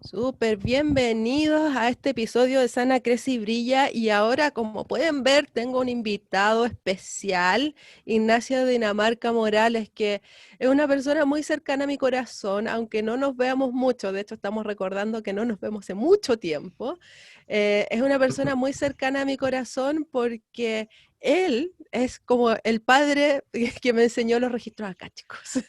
Súper bienvenidos a este episodio de Sana, Crece y Brilla. Y ahora, como pueden ver, tengo un invitado especial, Ignacio Dinamarca Morales, que es una persona muy cercana a mi corazón, aunque no nos veamos mucho. De hecho, estamos recordando que no nos vemos hace mucho tiempo. Es una persona muy cercana a mi corazón porque él es como el padre que me enseñó los registros akáshicos.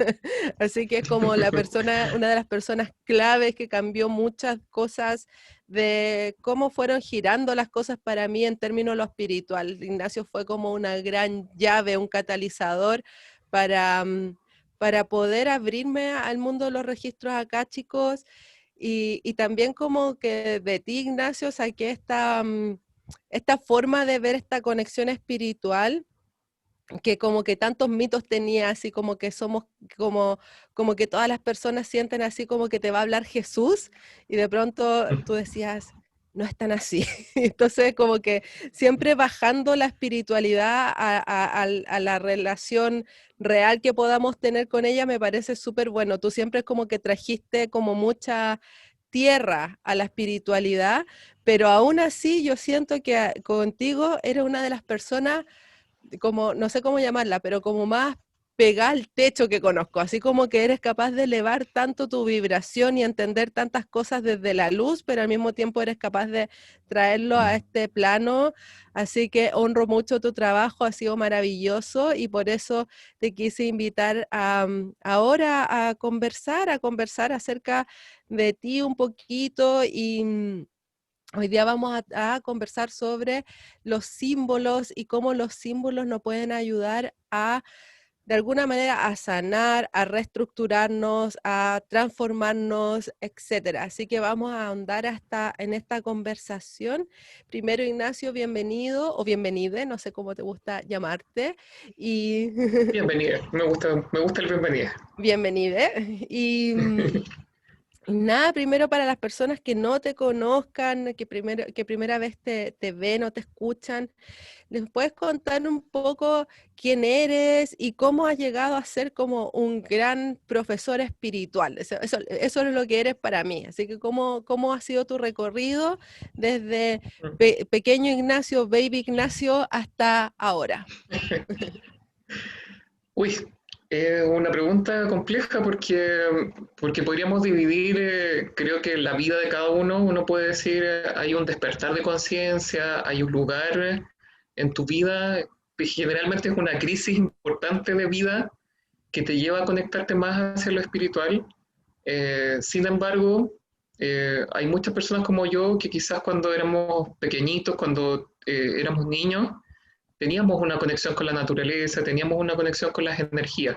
Así que es como la persona, una de las personas claves que cambió muchas cosas de cómo fueron girando las cosas para mí en términos de lo espiritual. Ignacio fue como una gran llave, un catalizador para, para poder abrirme al mundo de los registros akáshicos y también como que de ti, Ignacio, saqué esta forma de ver esta conexión espiritual que como que tantos mitos tenía, así como que somos como que todas las personas sienten así como que te va a hablar Jesús y de pronto tú decías, no es tan así. Entonces como que siempre bajando la espiritualidad a la relación real que podamos tener con ella me parece súper bueno. Tú siempre como que trajiste como mucha tierra a la espiritualidad, pero aún así yo siento que contigo eres una de las personas como, no sé cómo llamarla, pero como más pegada al techo que conozco, así como que eres capaz de elevar tanto tu vibración y entender tantas cosas desde la luz, pero al mismo tiempo eres capaz de traerlo a este plano, así que honro mucho tu trabajo, ha sido maravilloso y por eso te quise invitar ahora a conversar acerca de ti un poquito y hoy día vamos a conversar sobre los símbolos y cómo los símbolos nos pueden ayudar a, de alguna manera, a sanar, a reestructurarnos, a transformarnos, etcétera. Así que vamos a ahondar hasta en esta conversación. Primero, Ignacio, bienvenido o bienvenide, no sé cómo te gusta llamarte, y Bienvenida, me gusta el bienvenida. bienvenide. Nada, primero para las personas que no te conozcan, que primera vez te ven o te escuchan, ¿les puedes contar un poco quién eres y cómo has llegado a ser como un gran profesor espiritual? Eso es lo que eres para mí. Así que, ¿cómo ha sido tu recorrido desde pequeño Ignacio, baby Ignacio, hasta ahora? Uy, es una pregunta compleja porque podríamos dividir, creo que la vida de cada uno puede decir, hay un despertar de conciencia, hay un lugar en tu vida, que generalmente es una crisis importante de vida que te lleva a conectarte más hacia lo espiritual. Sin embargo, hay muchas personas como yo que quizás cuando éramos pequeñitos, cuando éramos niños, teníamos una conexión con la naturaleza, teníamos una conexión con las energías.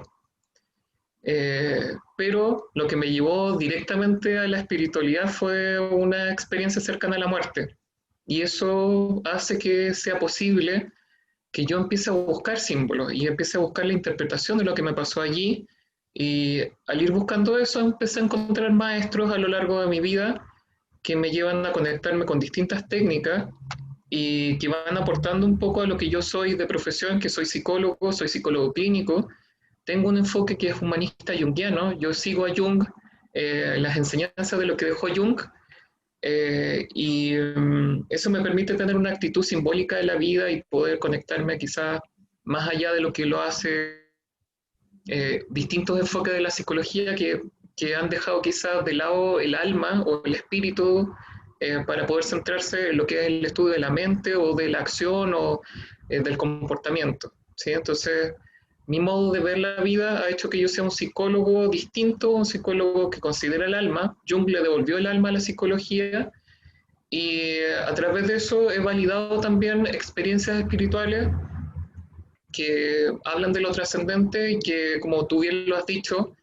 Pero lo que me llevó directamente a la espiritualidad fue una experiencia cercana a la muerte. Y eso hace que sea posible que yo empiece a buscar símbolos y empiece a buscar la interpretación de lo que me pasó allí. Y al ir buscando eso, empecé a encontrar maestros a lo largo de mi vida que me llevan a conectarme con distintas técnicas y que van aportando un poco a lo que yo soy de profesión, que soy psicólogo clínico, tengo un enfoque que es humanista junguiano, yo sigo a Jung, las enseñanzas de lo que dejó Jung, eso me permite tener una actitud simbólica de la vida y poder conectarme quizás más allá de lo que lo hace distintos enfoques de la psicología que han dejado quizás de lado el alma o el espíritu para poder centrarse en lo que es el estudio de la mente o de la acción o del comportamiento. ¿Sí? Entonces, mi modo de ver la vida ha hecho que yo sea un psicólogo distinto, un psicólogo que considera el alma. Jung le devolvió el alma a la psicología y a través de eso he validado también experiencias espirituales que hablan de lo trascendente y que, como tú bien lo has dicho,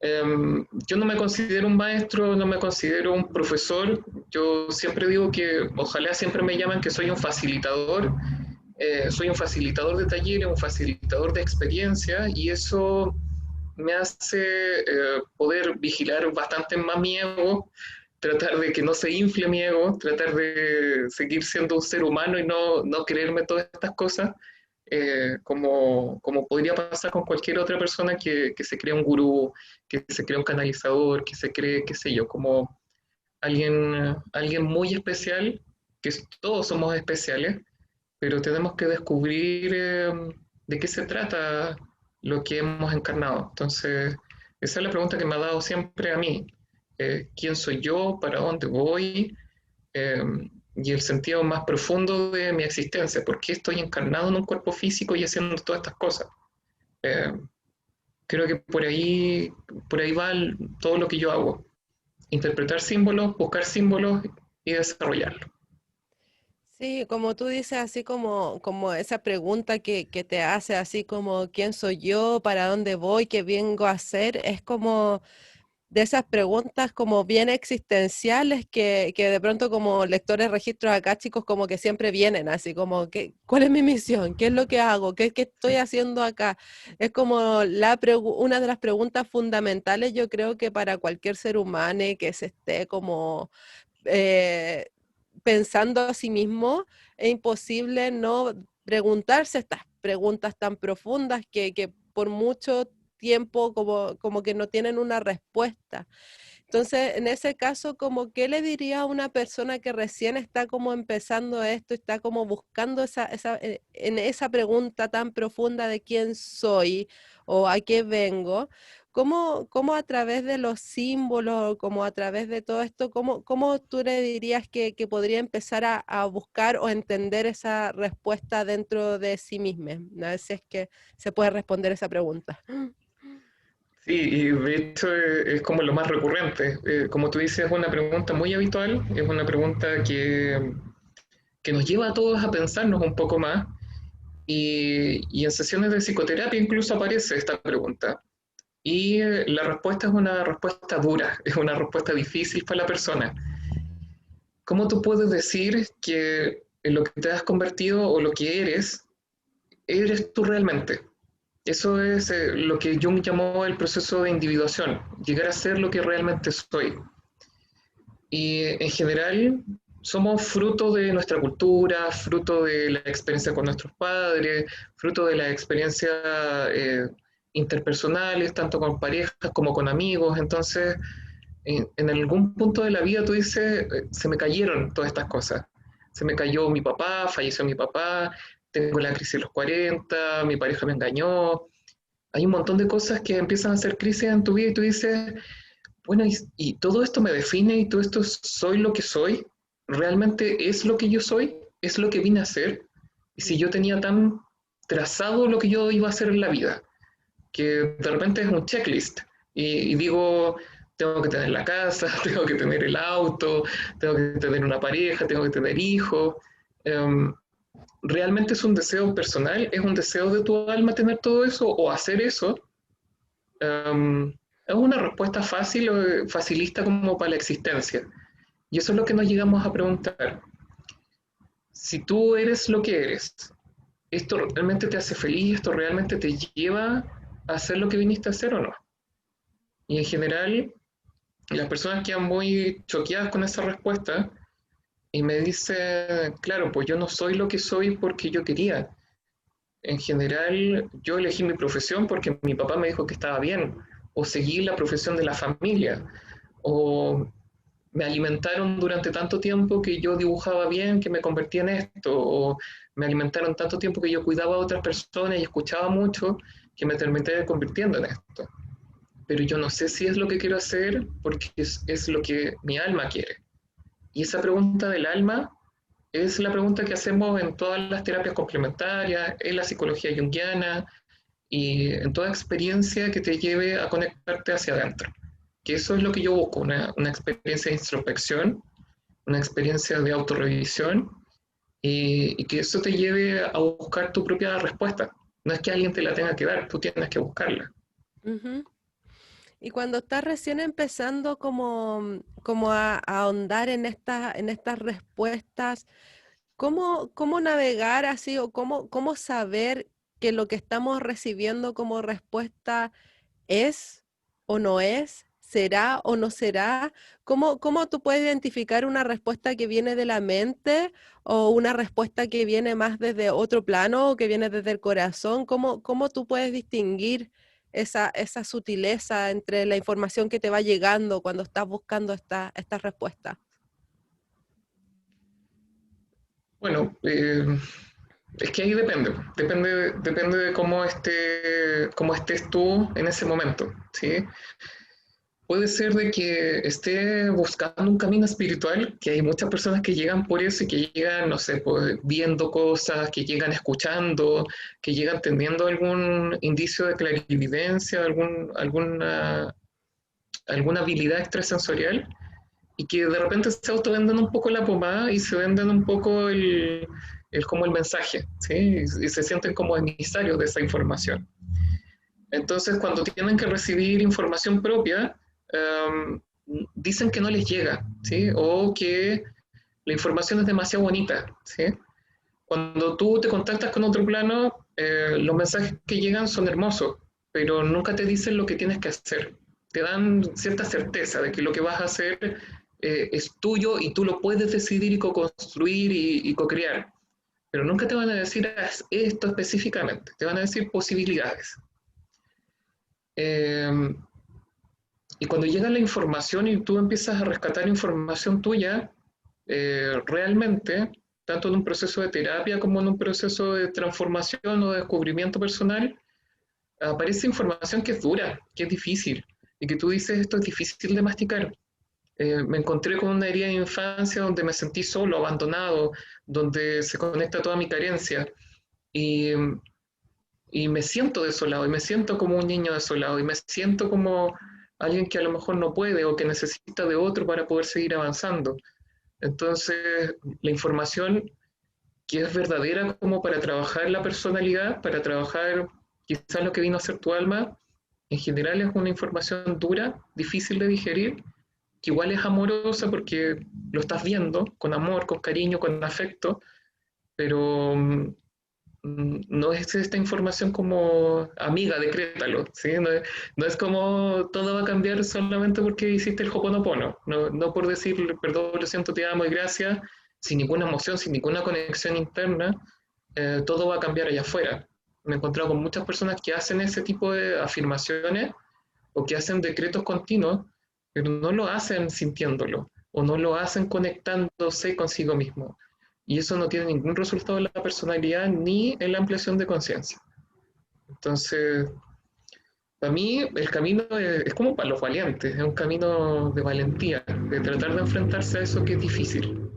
yo no me considero un maestro, no me considero un profesor. Yo siempre digo que ojalá siempre me llaman que soy un facilitador de talleres, un facilitador de experiencia y eso me hace poder vigilar bastante más mi ego, tratar de que no se infle mi ego, tratar de seguir siendo un ser humano y no creerme todas estas cosas, como podría pasar con cualquier otra persona que se cree un gurú, que se cree un canalizador, que se cree, qué sé yo, como alguien muy especial, que todos somos especiales, pero tenemos que descubrir de qué se trata lo que hemos encarnado. Entonces, esa es la pregunta que me ha dado siempre a mí. ¿Quién soy yo? ¿Para dónde voy? Eh, y el sentido más profundo de mi existencia. ¿Por qué estoy encarnado en un cuerpo físico y haciendo todas estas cosas? Eh, Creo que por ahí va todo lo que yo hago. Interpretar símbolos, buscar símbolos y desarrollarlos. Sí, como tú dices, así como esa pregunta que te hace, así como ¿quién soy yo? ¿Para dónde voy? ¿Qué vengo a hacer? Es como de esas preguntas como bien existenciales que de pronto como lectores de registros acá, chicos, como que siempre vienen, así como, ¿cuál es mi misión? ¿Qué es lo que hago? ¿Qué estoy haciendo acá? Es como una de las preguntas fundamentales, yo creo que para cualquier ser humano que se esté como eh, pensando a sí mismo, es imposible no preguntarse estas preguntas tan profundas que por mucho tiempo como que no tienen una respuesta. Entonces, en ese caso, como ¿qué le diría a una persona que recién está como empezando esto, está como buscando en esa pregunta tan profunda de quién soy o a qué vengo? ¿Cómo a través de los símbolos, como a través de todo esto, cómo tú le dirías que podría empezar a buscar o entender esa respuesta dentro de sí misma? A ver si es que se puede responder esa pregunta. Sí, y de hecho es como lo más recurrente. Como tú dices, es una pregunta muy habitual, es una pregunta que nos lleva a todos a pensarnos un poco más y en sesiones de psicoterapia incluso aparece esta pregunta. Y la respuesta es una respuesta dura, es una respuesta difícil para la persona. ¿Cómo tú puedes decir que en lo que te has convertido o lo que eres tú realmente? Eso es lo que Jung llamó el proceso de individuación, llegar a ser lo que realmente soy. Y en general somos fruto de nuestra cultura, fruto de la experiencia con nuestros padres, fruto de las experiencias interpersonales, tanto con parejas como con amigos. Entonces, en algún punto de la vida tú dices, se me cayeron todas estas cosas. Se me cayó mi papá, falleció mi papá, tengo la crisis de los 40, mi pareja me engañó. Hay un montón de cosas que empiezan a hacer crisis en tu vida y tú dices, bueno, y todo esto me define y todo esto soy lo que soy, realmente es lo que yo soy, es lo que vine a ser. Y si yo tenía tan trazado lo que yo iba a hacer en la vida, que de repente es un checklist y digo, tengo que tener la casa, tengo que tener el auto, tengo que tener una pareja, tengo que tener hijos. Um, ¿Realmente es un deseo personal? ¿Es un deseo de tu alma tener todo eso o hacer eso? Um, es una respuesta fácil o facilista como para la existencia. Y eso es lo que nos llegamos a preguntar. Si tú eres lo que eres, ¿esto realmente te hace feliz? ¿Esto realmente te lleva a hacer lo que viniste a hacer o no? Y en general, las personas quedan muy choqueadas con esa respuesta y me dicen, claro, pues yo no soy lo que soy porque yo quería. En general, yo elegí mi profesión porque mi papá me dijo que estaba bien, o seguí la profesión de la familia, o me alimentaron durante tanto tiempo que yo dibujaba bien, que me convertí en esto, o me alimentaron tanto tiempo que yo cuidaba a otras personas y escuchaba mucho, que me terminé convirtiendo en esto. Pero yo no sé si es lo que quiero hacer porque es lo que mi alma quiere. Y esa pregunta del alma es la pregunta que hacemos en todas las terapias complementarias, en la psicología junguiana y en toda experiencia que te lleve a conectarte hacia adentro. Que eso es lo que yo busco, una experiencia de introspección, una experiencia de autorrevisión y que eso te lleve a buscar tu propia respuesta. No es que alguien te la tenga que dar, tú tienes que buscarla. Ujú. Y cuando estás recién empezando como a ahondar en estas respuestas, ¿cómo navegar así o cómo saber que lo que estamos recibiendo como respuesta es o no es, será o no será? ¿Cómo tú puedes identificar una respuesta que viene de la mente o una respuesta que viene más desde otro plano o que viene desde el corazón? ¿Cómo tú puedes distinguir esa sutileza entre la información que te va llegando cuando estás buscando esta respuesta? Bueno, es que ahí depende de cómo estés tú en ese momento, ¿sí? Puede ser de que esté buscando un camino espiritual, que hay muchas personas que llegan por eso y que llegan, no sé, pues, viendo cosas, que llegan escuchando, que llegan teniendo algún indicio de clarividencia, alguna habilidad extrasensorial, y que de repente se autovenden un poco la pomada y se venden un poco como el mensaje, ¿sí? Y se sienten como emisarios de esa información. Entonces, cuando tienen que recibir información propia, um, dicen que no les llega, ¿sí? O que la información es demasiado bonita, ¿sí? Cuando tú te contactas con otro plano, los mensajes que llegan son hermosos, pero nunca te dicen lo que tienes que hacer. Te dan cierta certeza de que lo que vas a hacer es tuyo y tú lo puedes decidir y co-construir y co-crear. Pero nunca te van a decir esto específicamente, te van a decir posibilidades. Eh, y cuando llega la información y tú empiezas a rescatar información tuya, realmente, tanto en un proceso de terapia como en un proceso de transformación o de descubrimiento personal, aparece información que es dura, que es difícil, y que tú dices, esto es difícil de masticar. Me encontré con una herida de infancia donde me sentí solo, abandonado, donde se conecta toda mi carencia, y, y me siento desolado, y me siento como un niño desolado, y me siento como alguien que a lo mejor no puede o que necesita de otro para poder seguir avanzando. Entonces, la información que es verdadera como para trabajar la personalidad, para trabajar quizás lo que vino a ser tu alma, en general es una información dura, difícil de digerir, que igual es amorosa porque lo estás viendo con amor, con cariño, con afecto, pero no es esta información como amiga, decrétalo, ¿sí? No es como todo va a cambiar solamente porque hiciste el Hoponopono, no por decir perdón, lo siento, te amo y gracias, sin ninguna emoción, sin ninguna conexión interna, todo va a cambiar allá afuera. Me he encontrado con muchas personas que hacen ese tipo de afirmaciones o que hacen decretos continuos, pero no lo hacen sintiéndolo o no lo hacen conectándose consigo mismo. Y eso no tiene ningún resultado en la personalidad ni en la ampliación de conciencia. Entonces, para mí el camino es como para los valientes, es un camino de valentía, de tratar de enfrentarse a eso que es difícil.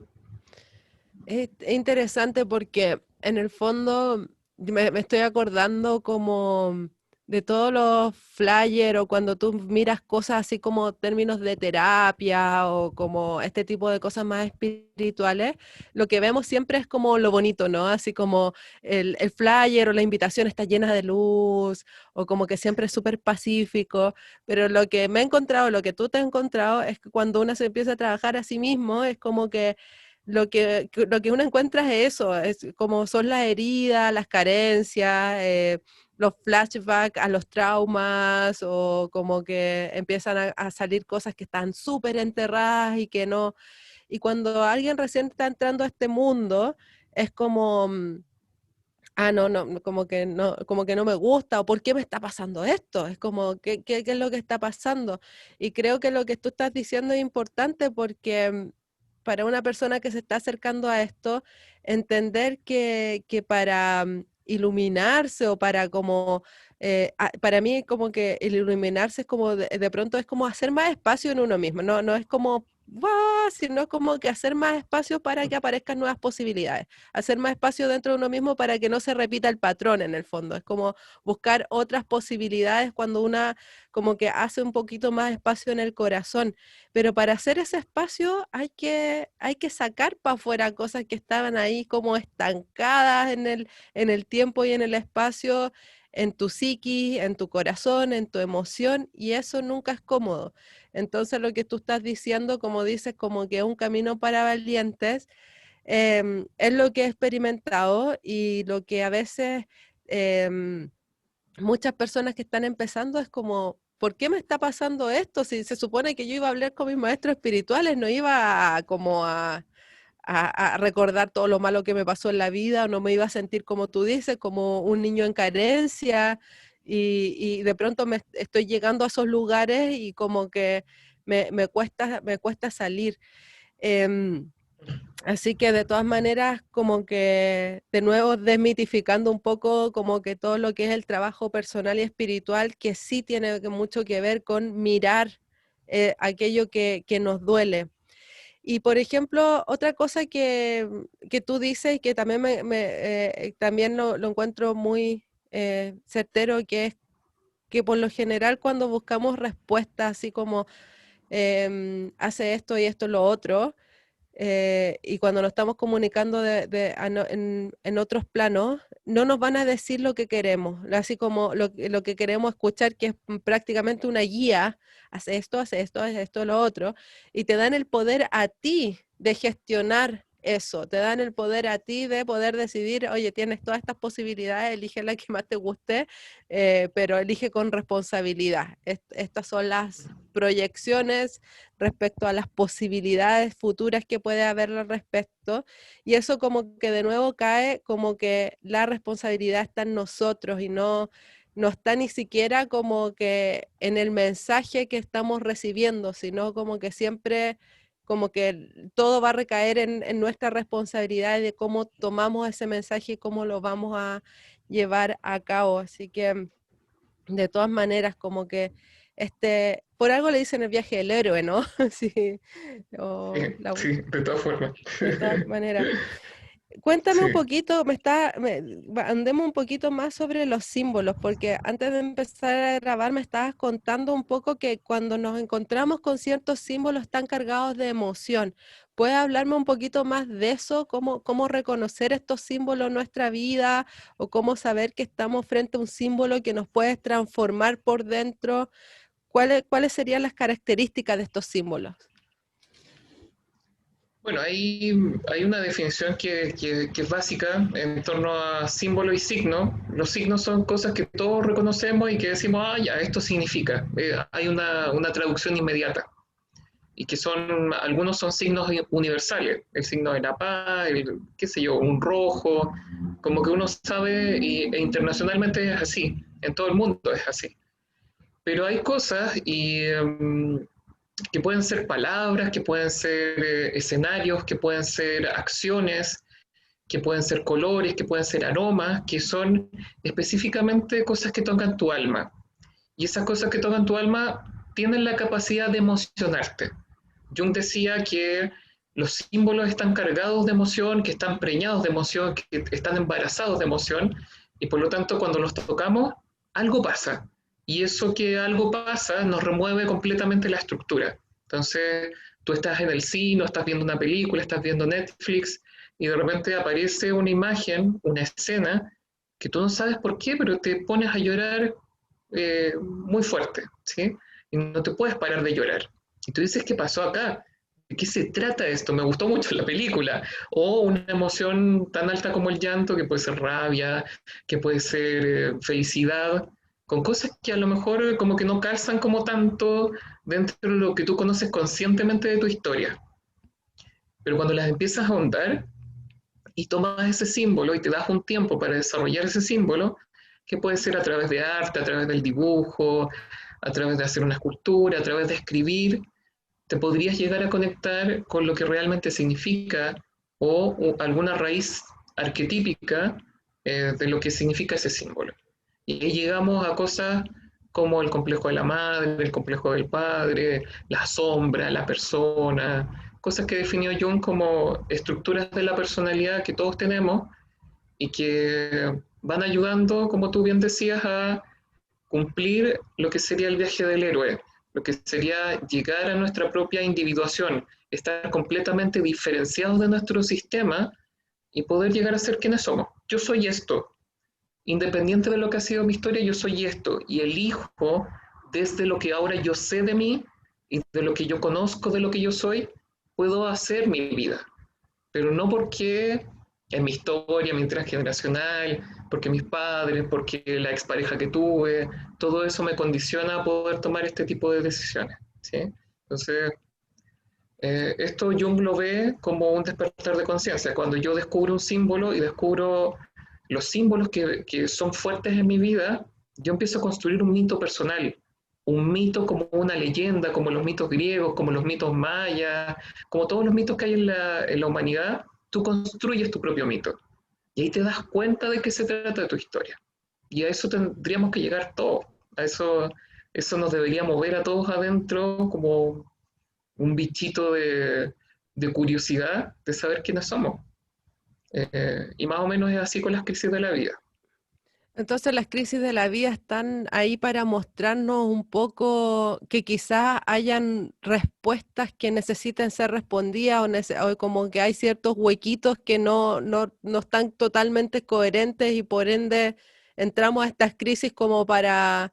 Es interesante porque en el fondo me estoy acordando como de todos los flyers o cuando tú miras cosas así como términos de terapia o como este tipo de cosas más espirituales, lo que vemos siempre es como lo bonito, ¿no? Así como el flyer o la invitación está llena de luz o como que siempre es súper pacífico, pero lo que me he encontrado, lo que tú te has encontrado es que cuando uno se empieza a trabajar a sí mismo es como que lo que uno encuentra es eso, es como son las heridas, las carencias, los flashbacks a los traumas o como que empiezan a salir cosas que están súper enterradas y que no, y cuando alguien recién está entrando a este mundo, es como, como que no me gusta, o por qué me está pasando esto, es como, ¿qué es lo que está pasando? Y creo que lo que tú estás diciendo es importante porque para una persona que se está acercando a esto, entender que para iluminarse o para como, para mí como que el iluminarse es como, de pronto es como hacer más espacio en uno mismo, no es como, ¡guau!, sino como que hacer más espacio para que aparezcan nuevas posibilidades, hacer más espacio dentro de uno mismo para que no se repita el patrón en el fondo. Es como buscar otras posibilidades cuando una como que hace un poquito más espacio en el corazón. Pero para hacer ese espacio hay que sacar para afuera cosas que estaban ahí como estancadas en el tiempo y en el espacio, en tu psiquis, en tu corazón, en tu emoción, y eso nunca es cómodo. Entonces lo que tú estás diciendo, como dices, como que es un camino para valientes, es lo que he experimentado y lo que a veces muchas personas que están empezando es como, ¿por qué me está pasando esto? Si se supone que yo iba a hablar con mis maestros espirituales, no iba como a recordar todo lo malo que me pasó en la vida, o no me iba a sentir como tú dices, como un niño en carencia. y de pronto estoy llegando a esos lugares y como que me cuesta salir. Em, Así que de todas maneras, como que de nuevo desmitificando un poco como que todo lo que es el trabajo personal y espiritual, que sí tiene mucho que ver con mirar aquello que nos duele. Y por ejemplo, otra cosa que tú dices y que también, también lo encuentro muy certero, que es que por lo general cuando buscamos respuestas así como hace esto y esto lo otro, y cuando nos estamos comunicando en otros planos, no nos van a decir lo que queremos, así como lo que queremos escuchar, que es prácticamente una guía, hace esto, lo otro, y te dan el poder a ti de gestionar eso, te dan el poder a ti de poder decidir, oye, tienes todas estas posibilidades, elige la que más te guste, pero elige con responsabilidad. Estas son las proyecciones respecto a las posibilidades futuras que puede haber al respecto. Y eso como que de nuevo cae como que la responsabilidad está en nosotros y no está ni siquiera como que en el mensaje que estamos recibiendo, sino como que siempre como que todo va a recaer en nuestra responsabilidad de cómo tomamos ese mensaje y cómo lo vamos a llevar a cabo. Así que de todas maneras, como que por algo le dicen el viaje del héroe, ¿no? Sí, Sí, sí, de todas formas. de todas maneras. Cuéntame Sí. un poquito, andemos un poquito más sobre los símbolos, porque antes de empezar a grabar me estabas contando un poco que cuando nos encontramos con ciertos símbolos están cargados de emoción. ¿Puedes hablarme un poquito más de eso? ¿Cómo reconocer estos símbolos en nuestra vida? ¿O cómo saber que estamos frente a un símbolo que nos puede transformar por dentro? ¿Cuáles serían las características de estos símbolos? Bueno, hay una definición que es básica en torno a símbolo y signo. Los signos son cosas que todos reconocemos y que decimos, ah, ya, esto significa. Hay una traducción inmediata. Y que son, algunos son signos universales. El signo de la paz, qué sé yo, un rojo. Como que uno sabe, e internacionalmente es así. En todo el mundo es así. Pero hay cosas que pueden ser palabras, que pueden ser escenarios, que pueden ser acciones, que pueden ser colores, que pueden ser aromas, que son específicamente cosas que tocan tu alma. Y esas cosas que tocan tu alma tienen la capacidad de emocionarte. Jung decía que los símbolos están cargados de emoción, que están preñados de emoción, que están embarazados de emoción, y por lo tanto cuando los tocamos, algo pasa. Y eso que algo pasa nos remueve completamente la estructura. Entonces, tú estás en el cine, estás viendo una película, estás viendo Netflix, y de repente aparece una imagen, una escena, que tú no sabes por qué, pero te pones a llorar muy fuerte, ¿sí? Y no te puedes parar de llorar. Y tú dices, ¿qué pasó acá? ¿De qué se trata esto? Me gustó mucho la película. O una emoción tan alta como el llanto, que puede ser rabia, que puede ser felicidad, con cosas que a lo mejor como que no calzan como tanto dentro de lo que tú conoces conscientemente de tu historia. Pero cuando las empiezas a ahondar y tomas ese símbolo y te das un tiempo para desarrollar ese símbolo, que puede ser a través de arte, a través del dibujo, a través de hacer una escultura, a través de escribir, te podrías llegar a conectar con lo que realmente significa o alguna raíz arquetípica de lo que significa ese símbolo. Y ahí llegamos a cosas como el complejo de la madre, el complejo del padre, la sombra, la persona, cosas que definió Jung como estructuras de la personalidad que todos tenemos y que van ayudando, como tú bien decías, a cumplir lo que sería el viaje del héroe, lo que sería llegar a nuestra propia individuación, estar completamente diferenciados de nuestro sistema y poder llegar a ser quienes somos. Yo soy esto, independiente de lo que ha sido mi historia, yo soy esto y elijo desde lo que ahora yo sé de mí y de lo que yo conozco de lo que yo soy, puedo hacer mi vida, pero no porque en mi historia, mi transgeneracional, porque mis padres, porque la expareja que tuve, todo eso me condiciona a poder tomar este tipo de decisiones. ¿Sí? Entonces, esto Jung lo ve como un despertar de conciencia. Cuando yo descubro un símbolo y descubro los símbolos que son fuertes en mi vida, yo empiezo a construir un mito personal, un mito como una leyenda, como los mitos griegos, como los mitos mayas, como todos los mitos que hay en la humanidad, tú construyes tu propio mito. Y ahí te das cuenta de qué se trata de tu historia. Y a eso tendríamos que llegar todos. A eso nos debería mover a todos adentro como un bichito de curiosidad de saber quiénes somos. Y más o menos es así con las crisis de la vida. Entonces las crisis de la vida están ahí para mostrarnos un poco que quizás hayan respuestas que necesiten ser respondidas o como que hay ciertos huequitos que no están totalmente coherentes y por ende entramos a estas crisis como para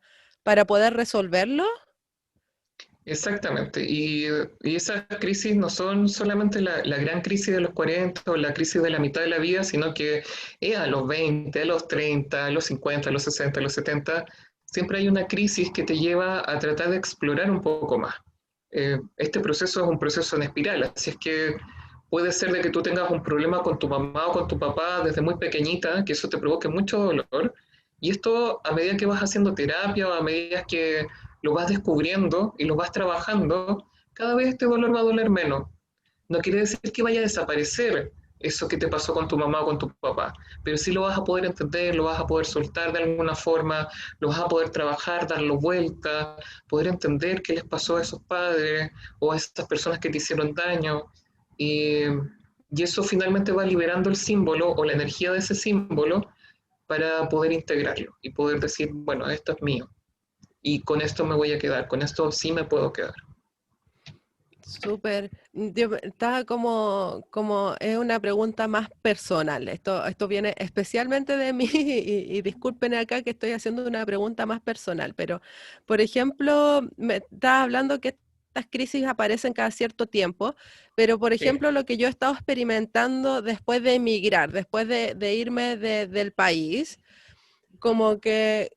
poder resolverlo. Exactamente, y esas crisis no son solamente la gran crisis de los 40 o la crisis de la mitad de la vida, sino que a los 20, a los 30, a los 50, a los 60, a los 70, siempre hay una crisis que te lleva a tratar de explorar un poco más. Este proceso es un proceso en espiral, así es que puede ser de que tú tengas un problema con tu mamá o con tu papá desde muy pequeñita, que eso te provoque mucho dolor, y esto a medida que vas haciendo terapia o a medida que lo vas descubriendo y lo vas trabajando, cada vez este dolor va a doler menos. No quiere decir que vaya a desaparecer eso que te pasó con tu mamá o con tu papá, pero sí lo vas a poder entender, lo vas a poder soltar de alguna forma, lo vas a poder trabajar, darlo vuelta, poder entender qué les pasó a esos padres o a esas personas que te hicieron daño. Y, y eso finalmente va liberando el símbolo o la energía de ese símbolo para poder integrarlo y poder decir, bueno, esto es mío y con esto me voy a quedar, con esto sí me puedo quedar. Súper. Está como es una pregunta más personal. Esto viene especialmente de mí y disculpen acá que estoy haciendo una pregunta más personal, pero por ejemplo, me estás hablando que estas crisis aparecen cada cierto tiempo, pero por Sí. ejemplo, lo que yo he estado experimentando después de emigrar, después de irme del país, como que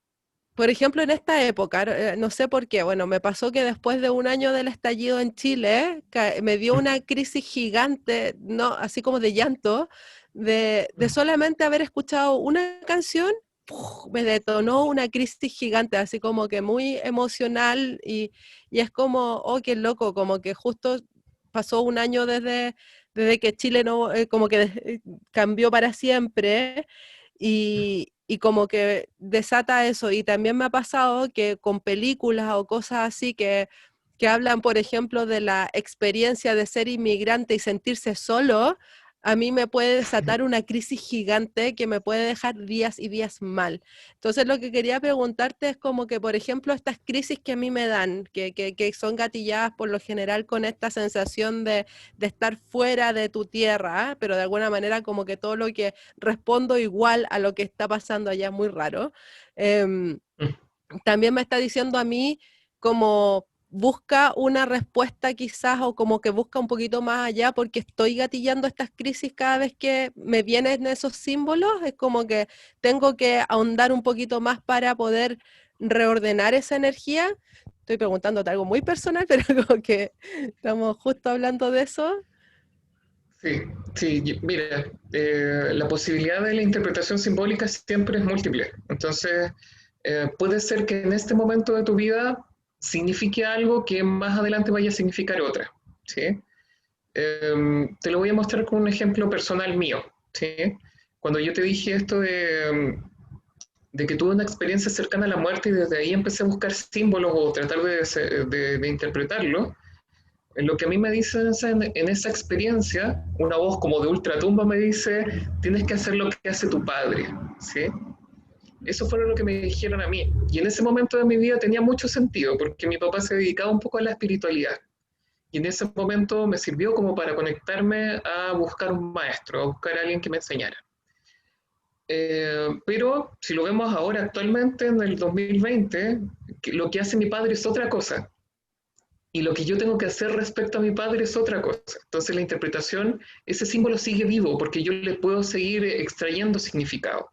por ejemplo, en esta época, no sé por qué, bueno, me pasó que después de un año del estallido en Chile, me dio una crisis gigante, no, así como de llanto, de solamente haber escuchado una canción, ¡puf! Me detonó una crisis gigante, así como que muy emocional y es como, oh, qué loco, como que justo pasó un año desde que Chile no, como que cambió para siempre y como que desata eso. Y también me ha pasado que con películas o cosas así que hablan, por ejemplo, de la experiencia de ser inmigrante y sentirse solo, a mí me puede desatar una crisis gigante que me puede dejar días y días mal. Entonces lo que quería preguntarte es como que, por ejemplo, estas crisis que a mí me dan, que son gatilladas por lo general con esta sensación de estar fuera de tu tierra, ¿eh? Pero de alguna manera como que todo lo que respondo igual a lo que está pasando allá es muy raro. Em, También me está diciendo a mí como busca una respuesta quizás o como que busca un poquito más allá porque estoy gatillando estas crisis cada vez que me vienen esos símbolos, es como que tengo que ahondar un poquito más para poder reordenar esa energía. Estoy preguntándote algo muy personal, pero como que estamos justo hablando de eso. Sí, sí, mira, la posibilidad de la interpretación simbólica siempre es múltiple. Entonces, puede ser que en este momento de tu vida signifique algo que más adelante vaya a significar otra. ¿Sí? Te lo voy a mostrar con un ejemplo personal mío. ¿Sí? Cuando yo te dije esto de que tuve una experiencia cercana a la muerte y desde ahí empecé a buscar símbolos o tratar de interpretarlo, lo que a mí me dice en esa experiencia, una voz como de ultratumba me dice, tienes que hacer lo que hace tu padre, ¿sí? Eso fue lo que me dijeron a mí. Y en ese momento de mi vida tenía mucho sentido, porque mi papá se dedicaba un poco a la espiritualidad. Y en ese momento me sirvió como para conectarme a buscar un maestro, a buscar a alguien que me enseñara. Pero si lo vemos ahora actualmente, en el 2020, lo que hace mi padre es otra cosa. Y lo que yo tengo que hacer respecto a mi padre es otra cosa. Entonces la interpretación, ese símbolo sigue vivo porque yo le puedo seguir extrayendo significado.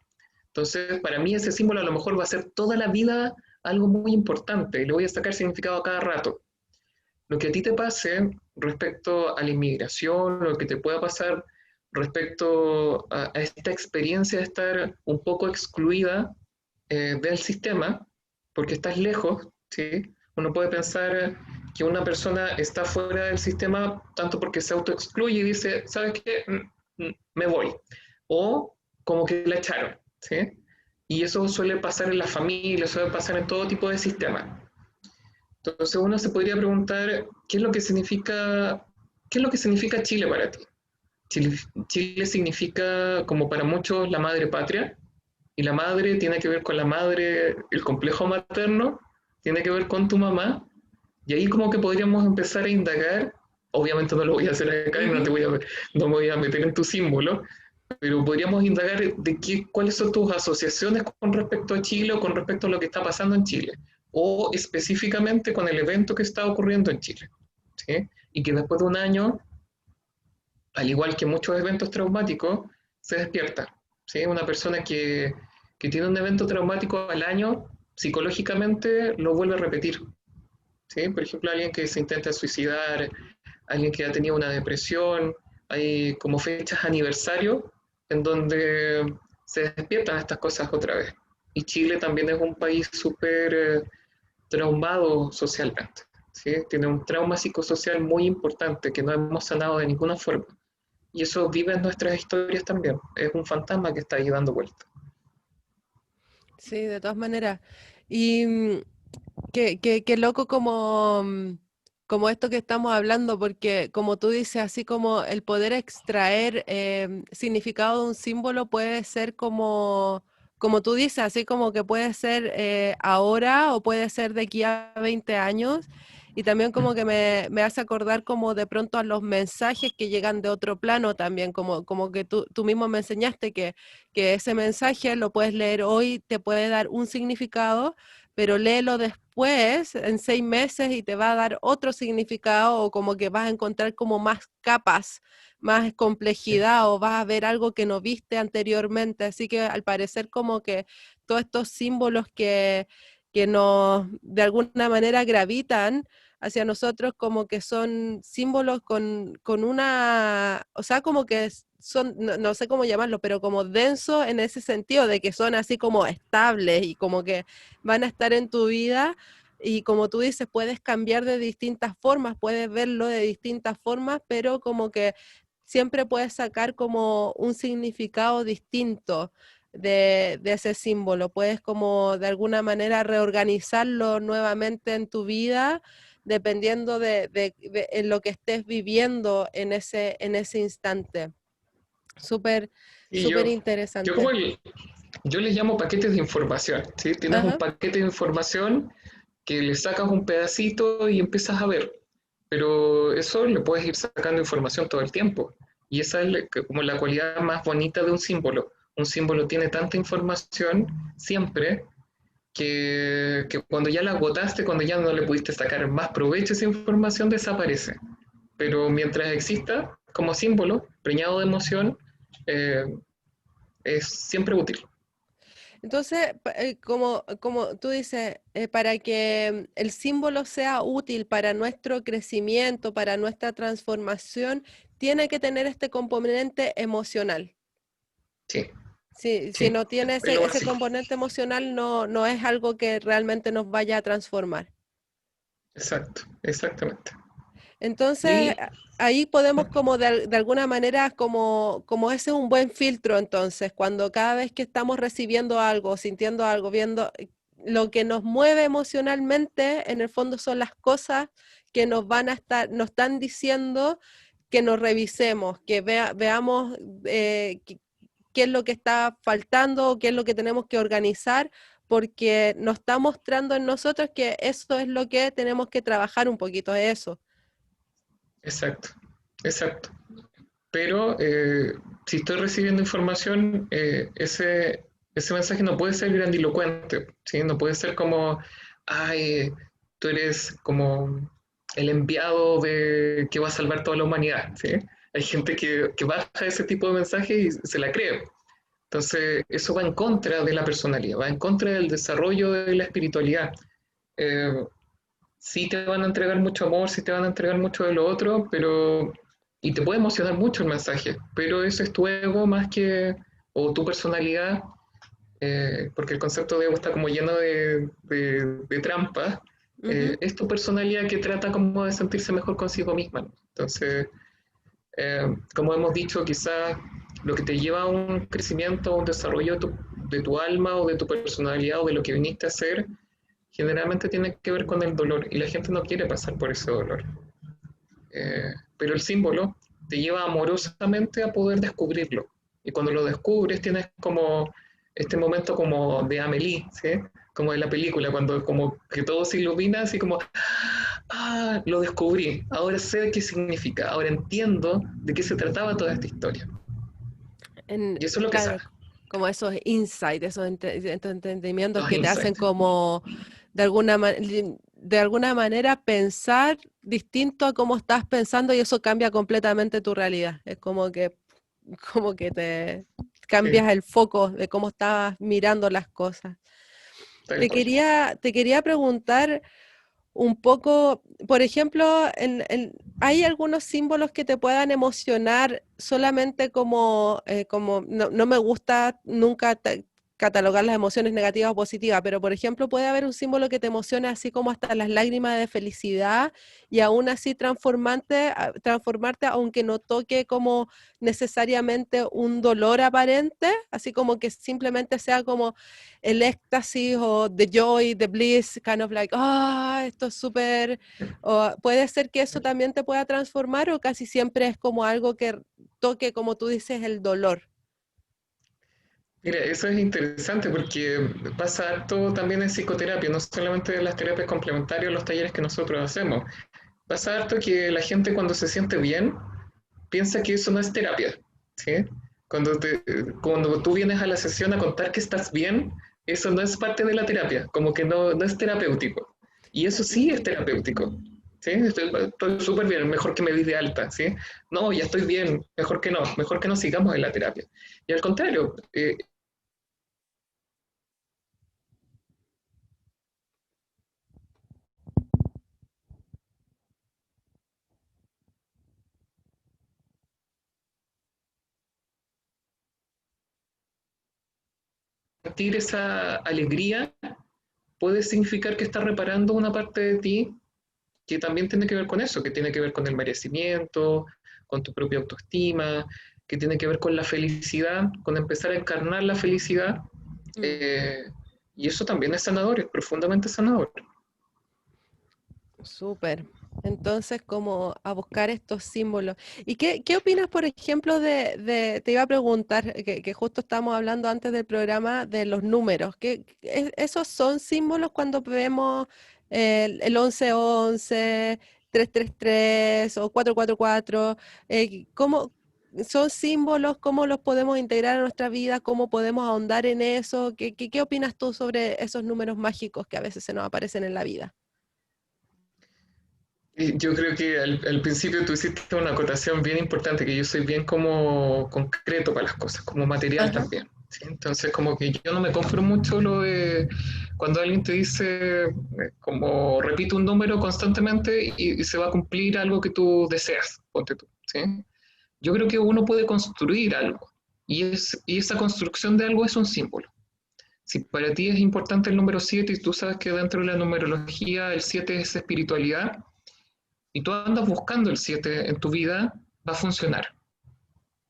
Entonces para mí ese símbolo a lo mejor va a ser toda la vida algo muy importante y le voy a sacar significado a cada rato. Lo que a ti te pase respecto a la inmigración, lo que te pueda pasar respecto a esta experiencia de estar un poco excluida del sistema, porque estás lejos, ¿sí? Uno puede pensar que una persona está fuera del sistema tanto porque se autoexcluye y dice, ¿sabes qué? Me voy. O como que la echaron, ¿sí? Y eso suele pasar en la familia, suele pasar en todo tipo de sistemas. Entonces uno se podría preguntar, ¿qué es lo que significa Chile para ti? Chile, Chile significa, como para muchos, la madre patria, y la madre tiene que ver con la madre, el complejo materno, tiene que ver con tu mamá, y ahí como que podríamos empezar a indagar, obviamente no lo voy a hacer acá y Ujú. no me voy a meter en tu símbolo, pero podríamos indagar de cuáles son tus asociaciones con respecto a Chile o con respecto a lo que está pasando en Chile, o específicamente con el evento que está ocurriendo en Chile, ¿sí? Y que después de un año, al igual que muchos eventos traumáticos, se despierta, ¿sí? Una persona que tiene un evento traumático al año, psicológicamente lo vuelve a repetir, ¿sí? Por ejemplo, alguien que se intenta suicidar, alguien que ha tenido una depresión, hay como fechas aniversario en donde se despiertan estas cosas otra vez. Y Chile también es un país súper traumado socialmente, ¿sí? Tiene un trauma psicosocial muy importante que no hemos sanado de ninguna forma. Y eso vive en nuestras historias también. Es un fantasma que está ahí dando vuelta. Sí, de todas maneras. Y qué loco como, como esto que estamos hablando, porque como tú dices, así como el poder extraer significado de un símbolo puede ser como, como tú dices, así como que puede ser ahora o puede ser de aquí a 20 años. Y también como que me hace acordar como de pronto a los mensajes que llegan de otro plano también, como, como que tú mismo me enseñaste que ese mensaje lo puedes leer hoy, te puede dar un significado, pero léelo después, en 6 meses, y te va a dar otro significado, o como que vas a encontrar como más capas, más Sí. complejidad, o vas a ver algo que no viste anteriormente. Así que al parecer como que todos estos símbolos que nos de alguna manera gravitan hacia nosotros como que son símbolos con una, o sea, como que son, no sé cómo llamarlo, pero como densos en ese sentido, de que son así como estables y como que van a estar en tu vida. Y como tú dices, puedes cambiar de distintas formas, puedes verlo de distintas formas, pero como que siempre puedes sacar como un significado distinto de ese símbolo. Puedes como de alguna manera reorganizarlo nuevamente en tu vida dependiendo de en lo que estés viviendo en ese instante. Súper, Y súper yo como interesante. yo les llamo paquetes de información, ¿sí? Tienes un Ajá. paquete de información que le sacas un pedacito y empiezas a ver, pero eso le puedes ir sacando información todo el tiempo. Y esa es como la cualidad más bonita de un símbolo. Un símbolo tiene tanta información siempre que cuando ya la agotaste, cuando ya no le pudiste sacar más provecho a esa información, desaparece. Pero mientras exista como símbolo, preñado de emoción, eh, es siempre útil. Entonces, como, como tú dices, para que el símbolo sea útil para nuestro crecimiento, para nuestra transformación, tiene que tener este componente emocional. Sí, Si sí, no tiene es lo ese básico. componente emocional, no es algo que realmente nos vaya a transformar. Exacto, exactamente. Entonces, Y ahí podemos como de alguna manera, como, como ese es un buen filtro, entonces, cuando cada vez que estamos recibiendo algo, sintiendo algo, viendo, lo que nos mueve emocionalmente, en el fondo son las cosas que nos van a estar, nos están diciendo que nos revisemos, que veamos qué es lo que está faltando, qué es lo que tenemos que organizar, porque nos está mostrando en nosotros que eso es lo que tenemos que trabajar un poquito, eso. exacto, exacto. Pero si estoy recibiendo información, ese mensaje no puede ser grandilocuente, ¿sí? No puede ser como, ay, tú eres como el enviado que va a salvar toda la humanidad, ¿sí? Hay gente que baja ese tipo de mensaje y se la cree. Entonces, eso va en contra de la personalidad, va en contra del desarrollo de la espiritualidad. Eh, sí te van a entregar mucho amor, sí te van a entregar mucho de lo otro, pero... Y te puede emocionar mucho el mensaje, pero ese es tu ego más que... o tu personalidad porque el concepto de ego está como lleno de trampas, Ujú. es tu personalidad que trata como de sentirse mejor consigo misma, ¿no? Entonces, como hemos dicho, quizás lo que te lleva a un crecimiento, a un desarrollo de tu alma o de tu personalidad o de lo que viniste a hacer, generalmente tiene que ver con el dolor y la gente no quiere pasar por ese dolor. Pero el símbolo te lleva amorosamente a poder descubrirlo. Y cuando lo descubres tienes como este momento como de Amélie, ¿sí? Como de la película, cuando como que todo se ilumina, así como, ah, lo descubrí, ahora sé qué significa, ahora entiendo de qué se trataba toda esta historia. Y eso es lo que Claro, sana, como esos insights, esos entendimientos los que te hacen insights. como de alguna manera pensar distinto a cómo estás pensando y eso cambia completamente tu realidad. Es como que te Sí, cambias el foco de cómo estabas mirando las cosas. tal cual. Te quería preguntar un poco, por ejemplo, ¿hay algunos símbolos que te puedan emocionar solamente como no, no me gusta nunca catalogar las emociones negativas o positivas, pero por ejemplo puede haber un símbolo que te emocione así como hasta las lágrimas de felicidad y aún así transformarte aunque no toque como necesariamente un dolor aparente, así como que simplemente sea como el éxtasis o the joy, the bliss, kind of like, ah, esto es súper, o puede ser que eso también te pueda transformar o casi siempre es como algo que toque, como tú dices, el dolor. Mira, eso es interesante porque pasa harto también en psicoterapia, no solamente en las terapias complementarias, los talleres que nosotros hacemos. Pasa harto que la gente cuando se siente bien piensa que eso no es terapia, ¿sí? Cuando tú vienes a la sesión a contar que estás bien, eso no es parte de la terapia, como que no es terapéutico. Y eso sí es terapéutico, ¿sí? Estoy súper bien, mejor que me di de alta, ¿sí? No, ya estoy bien, mejor que no sigamos en la terapia. Y al contrario, sentir esa alegría puede significar que estás reparando una parte de ti que también tiene que ver con eso, que tiene que ver con el merecimiento, con tu propia autoestima, que tiene que ver con la felicidad, con empezar a encarnar la felicidad. Mm. eh, y eso también es sanador, es profundamente sanador. Súper. Entonces, como a buscar estos símbolos. ¿Y qué opinas, por ejemplo, te iba a preguntar, que justo estábamos hablando antes del programa de los números? ¿Esos son símbolos cuando vemos el 1111, 333 o 444? ¿Cómo son símbolos? ¿Cómo los podemos integrar a nuestra vida? ¿Cómo podemos ahondar en eso? ¿Qué opinas tú sobre esos números mágicos que a veces se nos aparecen en la vida? Y yo creo que al principio tú hiciste una acotación bien importante, que yo soy bien como concreto para las cosas, como material Ajá. también. ¿Sí? Entonces, como que yo no me compro mucho lo de cuando alguien te dice, como repite un número constantemente y se va a cumplir algo que tú deseas, ponte tú. ¿Sí? Yo creo que uno puede construir algo y esa construcción de algo es un símbolo. Si para ti es importante el número 7 y tú sabes que dentro de la numerología el 7 es espiritualidad, y tú andas buscando el 7 en tu vida, va a funcionar.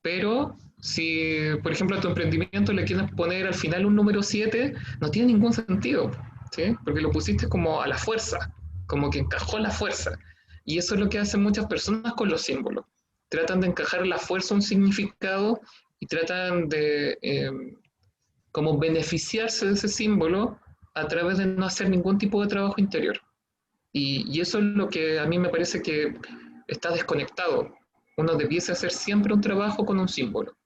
Pero si, por ejemplo, a tu emprendimiento le quieres poner al final un número 7 no tiene ningún sentido, ¿sí? Porque lo pusiste como a la fuerza, como que encajó la fuerza. Y eso es lo que hacen muchas personas con los símbolos. Tratan de encajar a la fuerza un significado y tratan de como beneficiarse de ese símbolo a través de no hacer ningún tipo de trabajo interior. Y eso es lo que a mí me parece que está desconectado. Uno debiese hacer siempre un trabajo con un símbolo.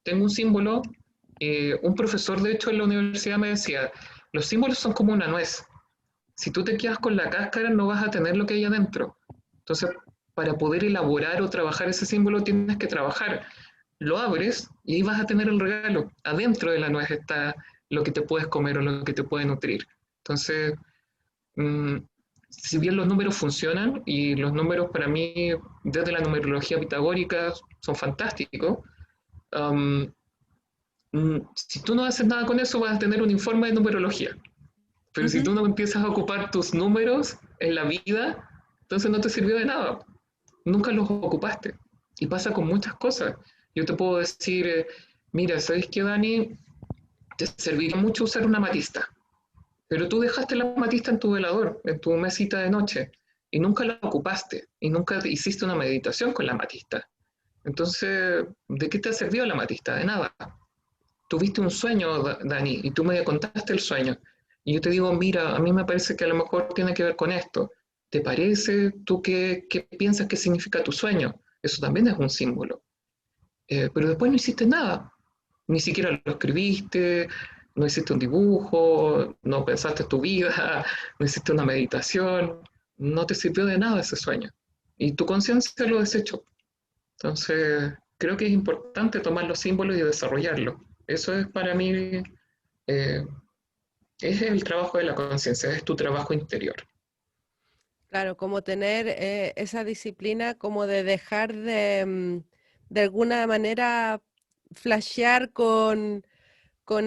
Tengo un símbolo, un profesor de hecho en la universidad me decía, los símbolos son como una nuez. Si tú te quedas con la cáscara no vas a tener lo que hay adentro. Entonces, para poder elaborar o trabajar ese símbolo tienes que trabajar. Lo abres y ahí vas a tener el regalo. Adentro de la nuez está lo que te puedes comer o lo que te puede nutrir. Entonces, mm, si bien los números funcionan y los números para mí desde la numerología pitagórica son fantásticos, um, si tú no haces nada con eso, vas a tener un informe de numerología. Pero si Ujú. tú no empiezas a ocupar tus números en la vida, entonces no te sirvió de nada. Nunca los ocupaste. Y pasa con muchas cosas. Yo te puedo decir, mira, ¿sabes qué, Dani? Te serviría mucho usar una amatista. Pero tú dejaste la amatista en tu velador, en tu mesita de noche, y nunca la ocupaste, y nunca hiciste una meditación con la amatista. Entonces, ¿de qué te ha servido la amatista? De nada. Tuviste un sueño, Dani, y tú me contaste el sueño. Y yo te digo, mira, a mí me parece que a lo mejor tiene que ver con esto. ¿Te parece? ¿Tú qué piensas que significa tu sueño? Eso también es un símbolo. Pero después no hiciste nada. Ni siquiera lo escribiste, no hiciste un dibujo, no pensaste tu vida, no hiciste una meditación. No te sirvió de nada ese sueño. Y tu conciencia lo desechó. Entonces, creo que es importante tomar los símbolos y desarrollarlos. Eso es para mí, eh, es el trabajo de la conciencia, es tu trabajo interior. Claro, como tener esa disciplina como de dejar de alguna manera flashear con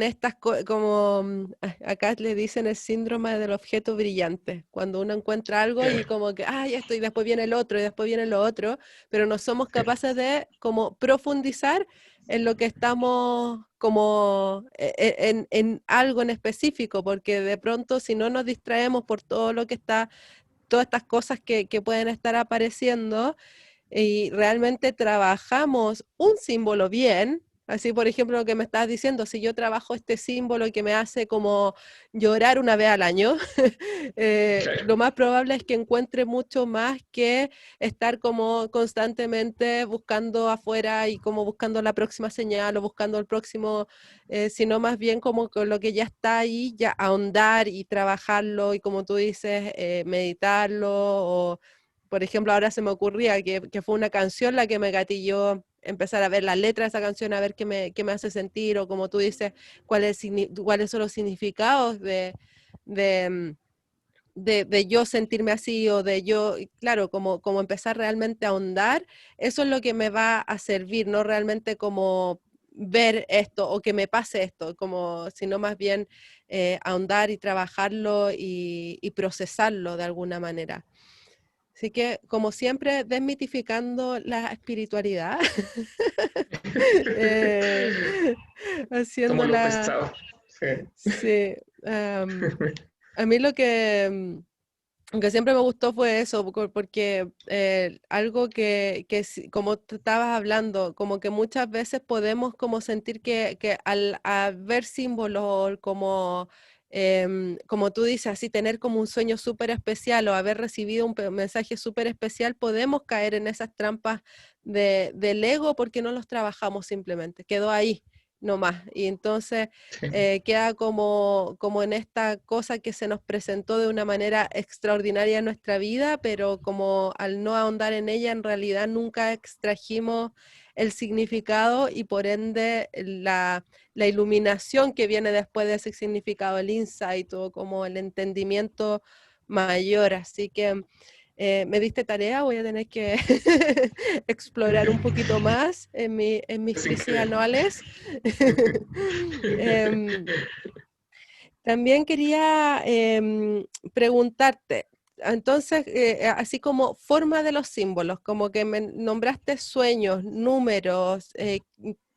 estas, como acá le dicen el síndrome del objeto brillante, cuando uno encuentra algo y Claro, como que, ay, esto, y después viene el otro, y después viene lo otro, pero no somos capaces de como profundizar en lo que estamos como en algo en específico, porque de pronto si no nos distraemos por todo lo que está, todas estas cosas que pueden estar apareciendo, y realmente trabajamos un símbolo bien, así por ejemplo lo que me estás diciendo, si yo trabajo este símbolo que me hace como llorar una vez al año, claro. lo más probable es que encuentre mucho más que estar como constantemente buscando afuera y como buscando la próxima señal o buscando el próximo, sino más bien como con lo que ya está ahí, ya ahondar y trabajarlo y como tú dices, meditarlo o por ejemplo, ahora se me ocurría que fue una canción la que me gatilló empezar a ver la letra de esa canción, a ver qué me hace sentir, o como tú dices, cuáles son los significados de, de yo sentirme así, o de yo, y claro, como empezar realmente a ahondar, eso es lo que me va a servir, no realmente como ver esto o que me pase esto, como, sino más bien ahondar y trabajarlo y procesarlo de alguna manera. Así que, como siempre, desmitificando la espiritualidad, eh, Somos los haciéndola, pesados. Sí. sí. A mí lo que siempre me gustó fue eso, porque algo como tú estabas hablando, como que muchas veces podemos como sentir que al ver símbolos como, como tú dices, así tener como un sueño súper especial o haber recibido un mensaje súper especial, podemos caer en esas trampas del ego porque no los trabajamos simplemente, quedó ahí nomás. Y entonces Sí. queda como en esta cosa que se nos presentó de una manera extraordinaria en nuestra vida, pero como al no ahondar en ella, en realidad nunca extrajimos el significado y por ende la iluminación que viene después de ese significado, el insight o como el entendimiento mayor. Así que me diste tarea, voy a tener que explorar un poquito más en mis Sin crisis creer. anuales. Em, también quería preguntarte, entonces, así como forma de los símbolos, como que me nombraste sueños, números,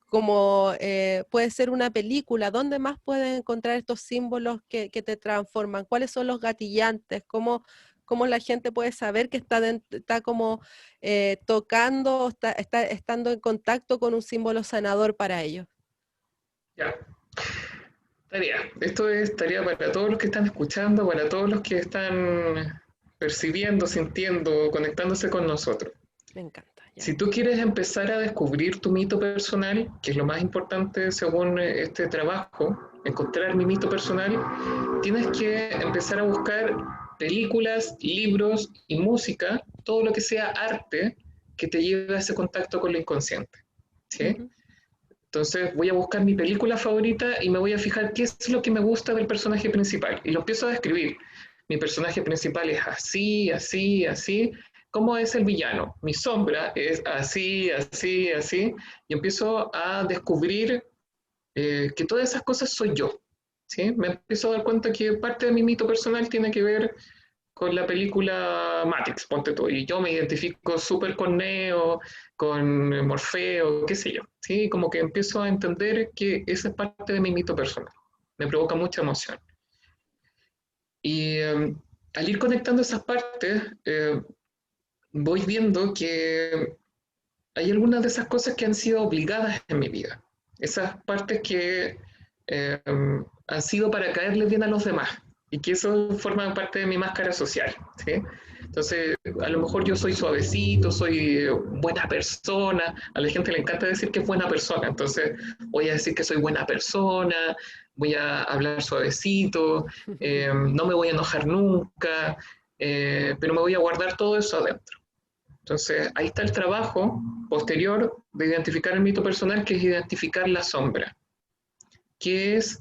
como puede ser una película, ¿dónde más puedes encontrar estos símbolos que te transforman? ¿Cuáles son los gatillantes? ¿Cómo la gente puede saber que está como tocando o está estando en contacto con un símbolo sanador para ellos? Ya. Tarea. Esto es tarea para todos los que están escuchando, para todos los que están percibiendo, sintiendo, conectándose con nosotros. Me encanta, ya. Si tú quieres empezar a descubrir tu mito personal, que es lo más importante según este trabajo, encontrar mi mito personal, tienes que empezar a buscar películas, libros y música, todo lo que sea arte que te lleve a ese contacto con lo inconsciente. ¿Sí? Ujú. Entonces voy a buscar mi película favorita y me voy a fijar qué es lo que me gusta del personaje principal. Y lo empiezo a describir. Mi personaje principal es así, así, así. ¿Cómo es el villano? Mi sombra es así, así, así. Y empiezo a descubrir que todas esas cosas soy yo. ¿Sí? Me empiezo a dar cuenta que parte de mi mito personal tiene que ver con la película Matrix, ponte tú, y yo me identifico súper con Neo, con Morfeo, qué sé yo, ¿sí? Como que empiezo a entender que esa es parte de mi mito personal, me provoca mucha emoción. Y al ir conectando esas partes, voy viendo que hay algunas de esas cosas que han sido obligadas en mi vida, esas partes que eh, han sido para caerle bien a los demás y que eso forma parte de mi máscara social. ¿Sí? Entonces, a lo mejor yo soy suavecito, soy buena persona, a la gente le encanta decir que es buena persona, entonces voy a decir que soy buena persona, voy a hablar suavecito, no me voy a enojar nunca, pero me voy a guardar todo eso adentro. Entonces, ahí está el trabajo posterior de identificar el mito personal, que es identificar la sombra. ¿Qué es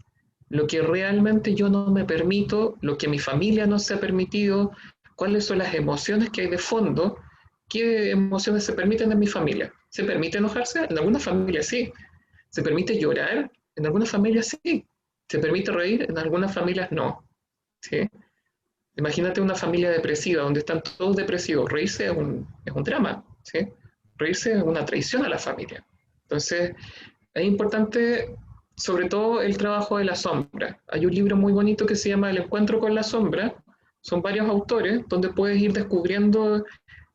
lo que realmente yo no me permito, lo que mi familia no se ha permitido? ¿Cuáles son las emociones que hay de fondo? ¿Qué emociones se permiten en mi familia? ¿Se permite enojarse? En algunas familias sí. ¿Se permite llorar? En algunas familias sí. ¿Se permite reír? En algunas familias no. ¿Sí? Imagínate una familia depresiva donde están todos depresivos. Reírse es un drama, ¿sí? Reírse es una traición a la familia. Entonces, es importante, sobre todo, el trabajo de la sombra. Hay un libro muy bonito que se llama El encuentro con la sombra. Son varios autores donde puedes ir descubriendo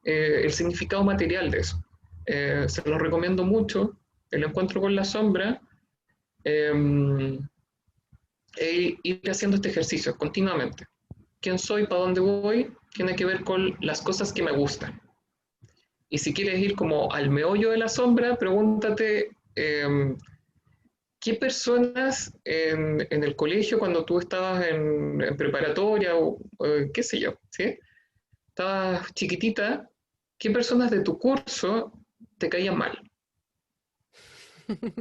el significado material de eso. Se los recomiendo mucho. El encuentro con la sombra. Eh, e ir haciendo este ejercicio continuamente. ¿Quién soy? ¿Para dónde voy? Tiene que ver con las cosas que me gustan. Y si quieres ir como al meollo de la sombra, pregúntate qué personas en el colegio, cuando tú estabas en preparatoria o qué sé yo, ¿sí? Estabas chiquitita, ¿qué personas de tu curso te caían mal?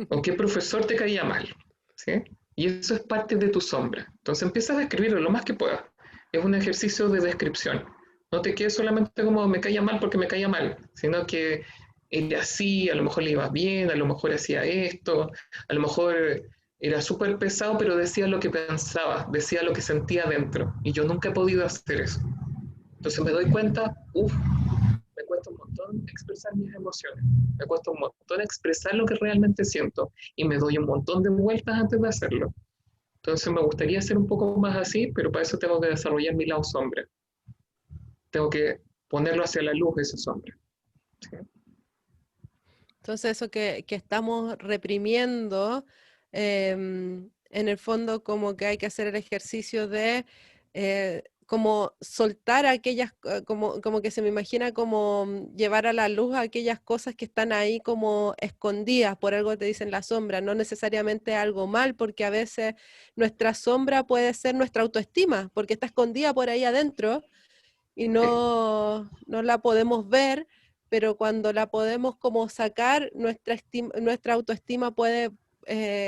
¿O qué profesor te caía mal? ¿Sí? Y eso es parte de tu sombra. Entonces empiezas a describirlo lo más que puedas. Es un ejercicio de descripción. No te quedes solamente como me caía mal porque me caía mal, sino que él así, a lo mejor le iba bien, a lo mejor hacía esto, a lo mejor era súper pesado, pero decía lo que pensaba, decía lo que sentía dentro. Y yo nunca he podido hacer eso. Entonces me doy cuenta, uff, me cuesta un montón expresar mis emociones, me cuesta un montón expresar lo que realmente siento y me doy un montón de vueltas antes de hacerlo. Entonces me gustaría ser un poco más así, pero para eso tengo que desarrollar mi lado sombra. Tengo que ponerlo hacia la luz esa sombra. ¿Sí? Entonces eso que estamos reprimiendo, en el fondo como que hay que hacer el ejercicio de como soltar aquellas, como que se me imagina como llevar a la luz aquellas cosas que están ahí como escondidas, por algo te dicen la sombra, no necesariamente algo mal, porque a veces nuestra sombra puede ser nuestra autoestima, porque está escondida por ahí adentro y no la podemos ver, pero cuando la podemos como sacar, nuestra autoestima puede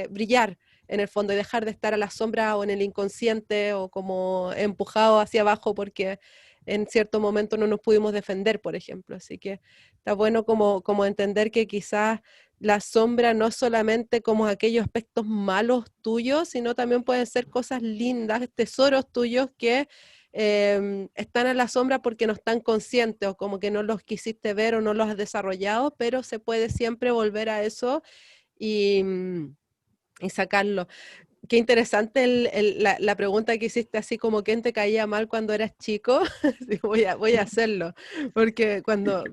brillar en el fondo y dejar de estar a la sombra o en el inconsciente o como empujado hacia abajo porque en cierto momento no nos pudimos defender, por ejemplo. Así que está bueno como entender que quizás la sombra no es solamente como aquellos aspectos malos tuyos, sino también pueden ser cosas lindas, tesoros tuyos que están a la sombra porque no están conscientes o como que no los quisiste ver o no los has desarrollado, pero se puede siempre volver a eso y, y sacarlo. Qué interesante la pregunta que hiciste, así como quién te caía mal cuando eras chico. Sí, voy a hacerlo, porque cuando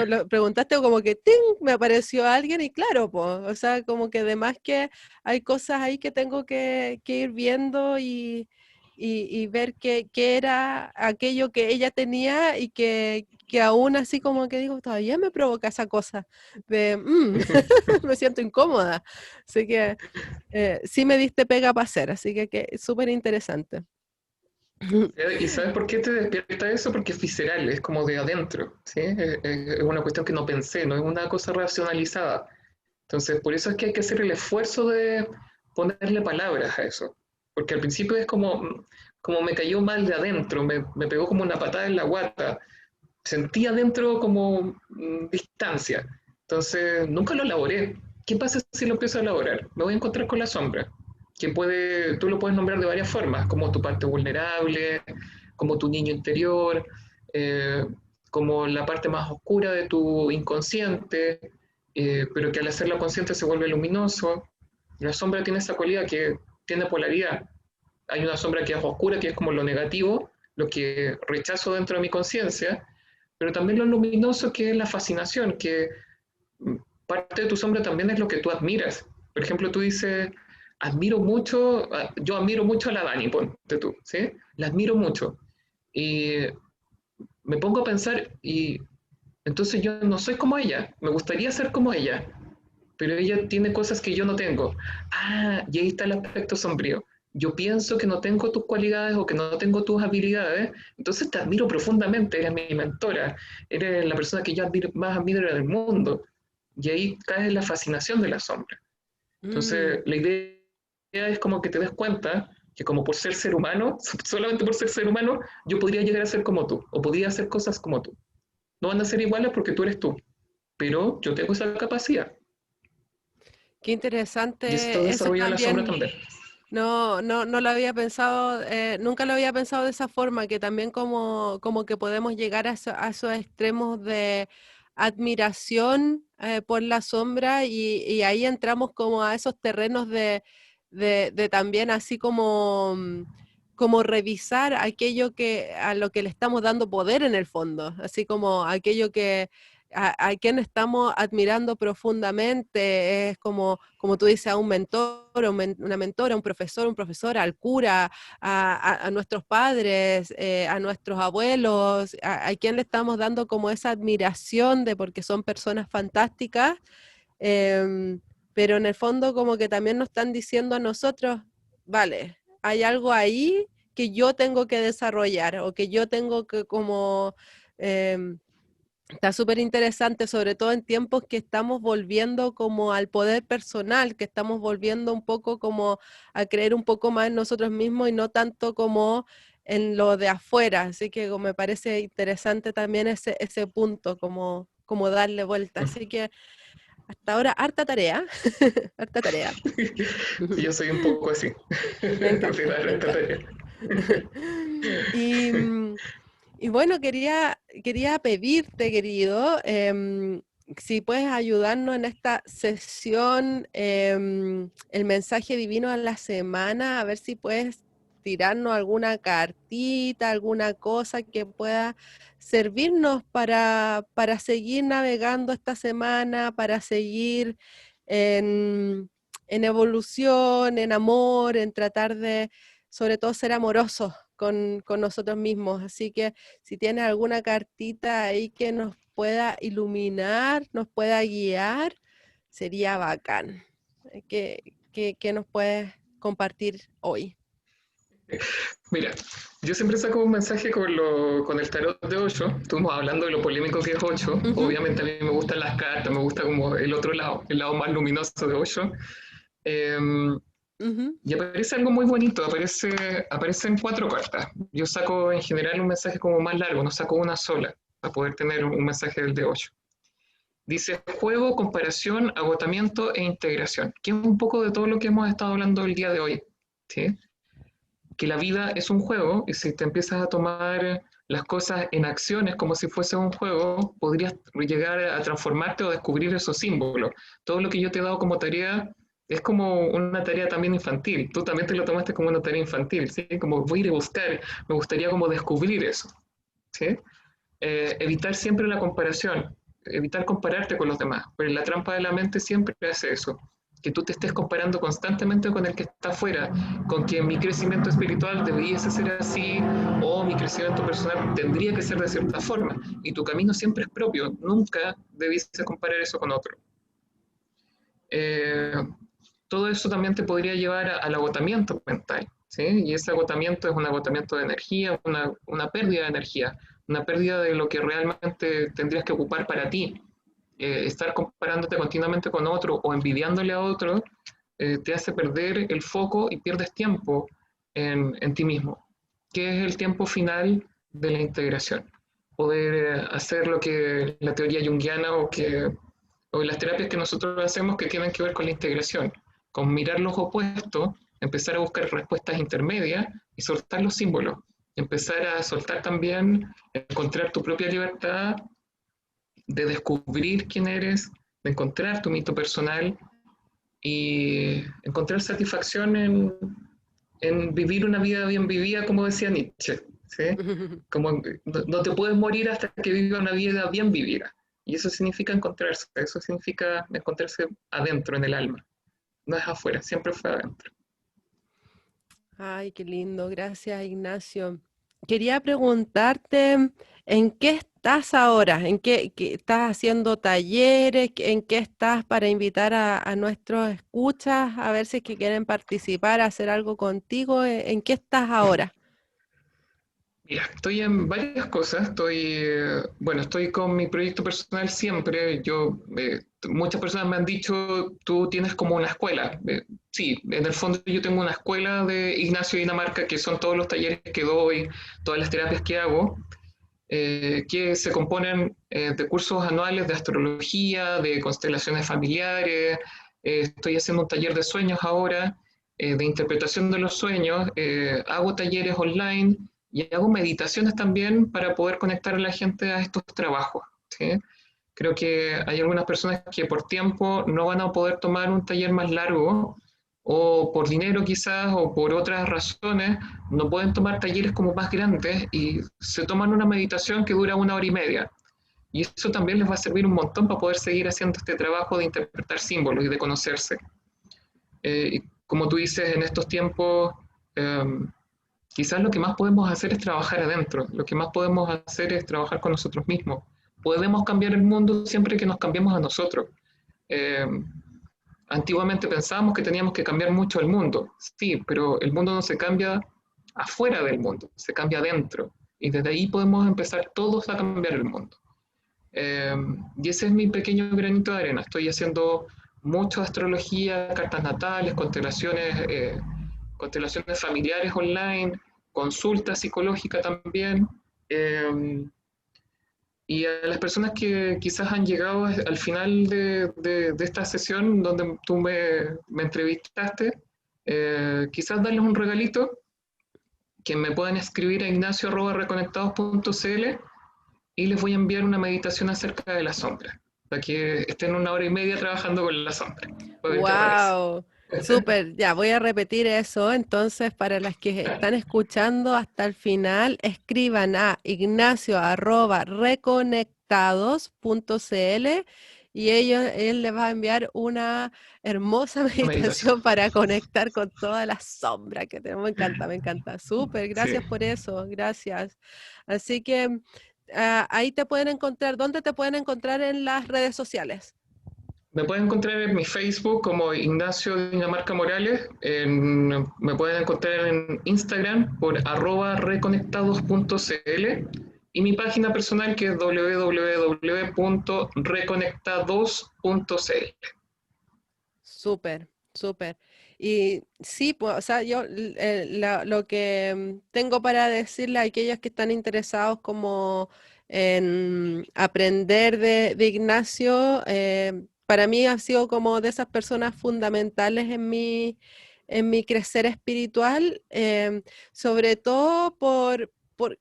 lo preguntaste como que ¡ting! Me apareció alguien y claro, po, o sea, como que además que hay cosas ahí que tengo que ir viendo y ver qué era aquello que ella tenía y que aún así como que digo, todavía me provoca esa cosa de, me siento incómoda. Así que sí me diste pega para hacer, así que es súper interesante. ¿Y sabes por qué te despierta eso? Porque es visceral, es como de adentro, ¿sí? Es una cuestión que no pensé, no es una cosa racionalizada. Entonces, por eso es que hay que hacer el esfuerzo de ponerle palabras a eso. Porque al principio es como me cayó mal de adentro, me pegó como una patada en la guata, sentí adentro como distancia. Entonces, nunca lo elaboré. ¿qué pasa si lo empiezo a elaborar? Me voy a encontrar con la sombra, que tú lo puedes nombrar de varias formas, como tu parte vulnerable, como tu niño interior, eh, como la parte más oscura de tu inconsciente, pero que al hacerlo consciente se vuelve luminoso. La sombra tiene esa cualidad que tiene polaridad. Hay una sombra que es oscura, que es como lo negativo, lo que rechazo dentro de mi conciencia, pero también lo luminoso, que es la fascinación, que parte de tu sombra también es lo que tú admiras. Por ejemplo, tú dices, yo admiro mucho a la Dani, ponte tú, ¿sí? La admiro mucho. Y me pongo a pensar, y entonces yo no soy como ella, me gustaría ser como ella, pero ella tiene cosas que yo no tengo. Ah, y ahí está el aspecto sombrío. Yo pienso que no tengo tus cualidades o que no tengo tus habilidades, entonces te admiro profundamente, eres mi mentora, eres la persona que yo más admiro en el mundo. Y ahí cae la fascinación de la sombra. Mm. Entonces, la idea es como que te des cuenta que como por ser humano, solamente por ser humano, yo podría llegar a ser como tú, o podría hacer cosas como tú. No van a ser iguales porque tú eres tú, pero yo tengo esa capacidad. Qué Y esto interesante eso desarrolla la sombra también. también. No lo había pensado, nunca lo había pensado de esa forma, que también como que podemos llegar a esos extremos de admiración por la sombra y ahí entramos como a esos terrenos de también así como, como revisar aquello a lo que le estamos dando poder en el fondo, así como aquello a quien estamos admirando profundamente, es como tú dices, a un mentor, una mentora, un profesor, al cura, a nuestros padres, a nuestros abuelos, a quien le estamos dando como esa admiración de porque son personas fantásticas, em, pero en el fondo como que también nos están diciendo a nosotros, vale, hay algo ahí que yo tengo que desarrollar o que yo tengo que como... em, Está súper interesante, sobre todo en tiempos que estamos volviendo como al poder personal, que estamos volviendo un poco como a creer un poco más en nosotros mismos y no tanto como en lo de afuera. Así que me parece interesante también ese punto, como darle vuelta. Así que hasta ahora, harta tarea, harta tarea. Sí, yo soy un poco así. Me De encanta, dar me esta encanta. tarea. Y, y bueno, quería pedirte, querido, si puedes ayudarnos en esta sesión, el mensaje divino a la semana, a ver si puedes tirarnos alguna cartita, alguna cosa que pueda servirnos para seguir navegando esta semana, para seguir en, en evolución, en amor, en tratar de, sobre todo, ser amorosos con nosotros mismos. Así que si tienes alguna cartita ahí que nos pueda iluminar, nos pueda guiar, sería bacán. ¿Qué nos puedes compartir hoy? Mira, yo siempre saco un mensaje con el tarot de 8. Estuvimos hablando de lo polémico que es 8. Ujú, Obviamente a mí me gustan las cartas, me gusta como el otro lado, el lado más luminoso de 8. ujú. Y aparece algo muy bonito, aparecen 4 cartas. Yo saco en general un mensaje como más largo, no saco una sola, para poder tener un mensaje del de 8. Dice juego, comparación, agotamiento e integración, que es un poco de todo lo que hemos estado hablando el día de hoy. ¿Sí? Que la vida es un juego y si te empiezas a tomar las cosas en acciones como si fuese un juego, podrías llegar a transformarte o descubrir esos símbolos. Todo lo que yo te he dado como tarea es como una tarea también infantil. Tú también te lo tomaste como una tarea infantil, ¿sí? Como voy a ir a buscar, me gustaría como descubrir eso, ¿sí? Evitar siempre la comparación, evitar compararte con los demás, pero la trampa de la mente siempre hace eso, que tú te estés comparando constantemente con el que está afuera, con que mi crecimiento espiritual debería ser así o mi crecimiento personal tendría que ser de cierta forma, y tu camino siempre es propio, nunca debiste comparar eso con otro. Eh, Todo eso también te podría llevar al agotamiento mental, ¿sí? Y ese agotamiento es un agotamiento de energía, una pérdida de energía, una pérdida de lo que realmente tendrías que ocupar para ti. Estar comparándote continuamente con otro o envidiándole a otro te hace perder el foco y pierdes tiempo en ti mismo, que es el tiempo final de la integración. Poder hacer lo que la teoría junguiana o que o las terapias que nosotros hacemos que tienen que ver con la integración, con mirar los opuestos, empezar a buscar respuestas intermedias y soltar los símbolos, empezar a soltar también, encontrar tu propia libertad de descubrir quién eres, de encontrar tu mito personal y encontrar satisfacción en vivir una vida bien vivida, como decía Nietzsche. ¿Sí? Como no te puedes morir hasta que viva una vida bien vivida. Y eso significa encontrarse, eso significa encontrarse adentro, en el alma. No es afuera, siempre fue adentro. Ay, qué lindo, gracias Ignacio. Quería preguntarte, ¿en qué estás ahora? ¿En qué estás haciendo talleres? ¿En qué estás para invitar a nuestros escuchas a ver si es que quieren participar, hacer algo contigo? ¿En qué estás ahora? Mira, estoy en varias cosas. Estoy con mi proyecto personal siempre. Muchas personas me han dicho, tú tienes como una escuela. Sí, en el fondo yo tengo una escuela de Ignacio Dinamarca, que son todos los talleres que doy, todas las terapias que hago, que se componen de cursos anuales de astrología, de constelaciones familiares. Estoy haciendo un taller de sueños ahora, de interpretación de los sueños. Hago talleres online y hago meditaciones también para poder conectar a la gente a estos trabajos. ¿Sí? Creo que hay algunas personas que por tiempo no van a poder tomar un taller más largo o por dinero quizás o por otras razones no pueden tomar talleres como más grandes y se toman una meditación que dura 1 hora y media. Y eso también les va a servir un montón para poder seguir haciendo este trabajo de interpretar símbolos y de conocerse. Y como tú dices, en estos tiempos, eh, quizás lo que más podemos hacer es trabajar adentro, lo que más podemos hacer es trabajar con nosotros mismos. Podemos cambiar el mundo siempre que nos cambiemos a nosotros. Eh, Antiguamente pensábamos que teníamos que cambiar mucho el mundo, sí, pero el mundo no se cambia afuera del mundo, se cambia adentro. Y desde ahí podemos empezar todos a cambiar el mundo. Eh, y ese es mi pequeño granito de arena. Estoy haciendo mucha astrología, cartas natales, constelaciones familiares online, consulta psicológica también. Y a las personas que quizás han llegado al final de esta sesión donde tú me entrevistaste, quizás darles un regalito que me pueden escribir a ignacio@reconectados.cl y les voy a enviar una meditación acerca de la sombra, para que estén 1 hora y media trabajando con la sombra. A ver qué parece. Wow, súper, ya voy a repetir eso. Entonces, para las que están escuchando hasta el final, escriban a ignacio@reconectados.cl y él les va a enviar una hermosa Una meditación. meditación para conectar con toda la sombra que tenemos. Me encanta, me encanta. Súper, Sí. gracias por eso, gracias. Así que ahí te pueden encontrar, ¿dónde te pueden encontrar en las redes sociales? Me pueden encontrar en mi Facebook como Ignacio Dinamarca Morales. Me pueden encontrar en Instagram por @reconectados.cl y mi página personal que es www.reconectados.cl. Súper, súper. Y sí, pues, o sea, yo lo que tengo para decirle a aquellos que están interesados como en aprender de Ignacio, para mí ha sido como de esas personas fundamentales en mi crecer espiritual, sobre todo por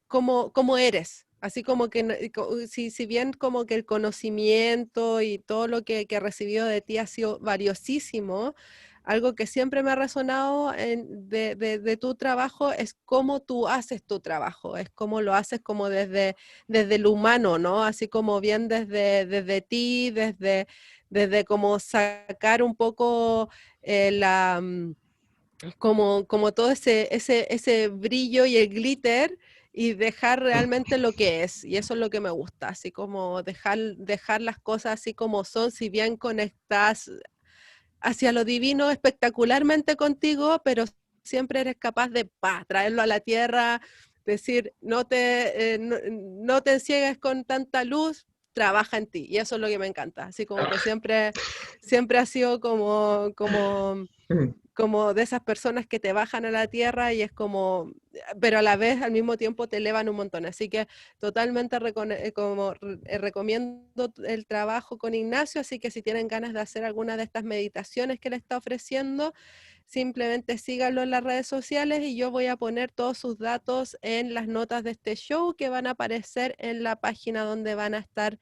cómo eres. Así como que, si bien como que el conocimiento y todo lo que he recibido de ti ha sido valiosísimo, algo que siempre me ha resonado de tu trabajo es cómo tú haces tu trabajo, es cómo lo haces como desde el humano, ¿no? Así como bien desde ti, desde como sacar un poco como todo ese brillo y el glitter y dejar realmente lo que es. Y eso es lo que me gusta, así como dejar las cosas así como son, si bien conectas hacia lo divino espectacularmente contigo, pero siempre eres capaz de traerlo a la tierra, decir, no te enciegues con tanta luz, trabaja en ti. Y eso es lo que me encanta. Así como que siempre ha sido como como de esas personas que te bajan a la tierra y es como, pero a la vez al mismo tiempo te elevan un montón. Así que totalmente recomiendo el trabajo con Ignacio, así que si tienen ganas de hacer alguna de estas meditaciones que le está ofreciendo, simplemente síganlo en las redes sociales y yo voy a poner todos sus datos en las notas de este show que van a aparecer en la página donde van a estar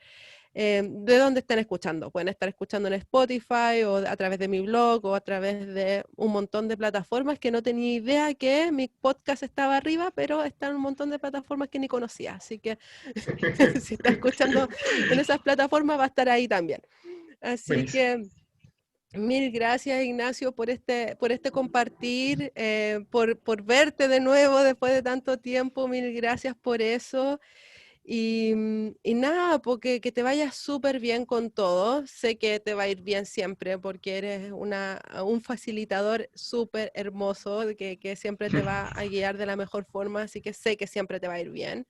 de donde estén escuchando. Pueden estar escuchando en Spotify o a través de mi blog o a través de un montón de plataformas que no tenía idea que mi podcast estaba arriba, pero están un montón de plataformas que ni conocía. Así que si está escuchando en esas plataformas va a estar ahí también. Así Buenísimo. que mil gracias, Ignacio, por este compartir, por verte de nuevo después de tanto tiempo. Mil gracias por eso. Y nada, porque que te vayas súper bien con todo. Sé que te va a ir bien siempre porque eres un facilitador súper hermoso que siempre te va a guiar de la mejor forma, así que sé que siempre te va a ir bien.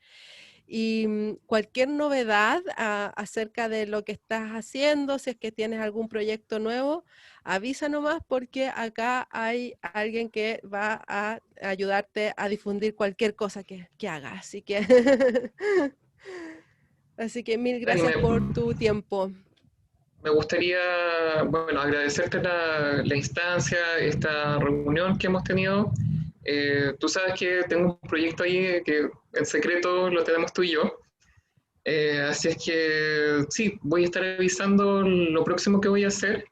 Y cualquier novedad acerca de lo que estás haciendo, si es que tienes algún proyecto nuevo, avisa nomás porque acá hay alguien que va a ayudarte a difundir cualquier cosa que hagas. Así que, así que mil Dani, gracias por tu tiempo. me gustaría, bueno, agradecerte la instancia, esta reunión que hemos tenido. Tú sabes que tengo un proyecto ahí que en secreto lo tenemos tú y yo. Así es que sí, voy a estar avisando lo próximo que voy a hacer.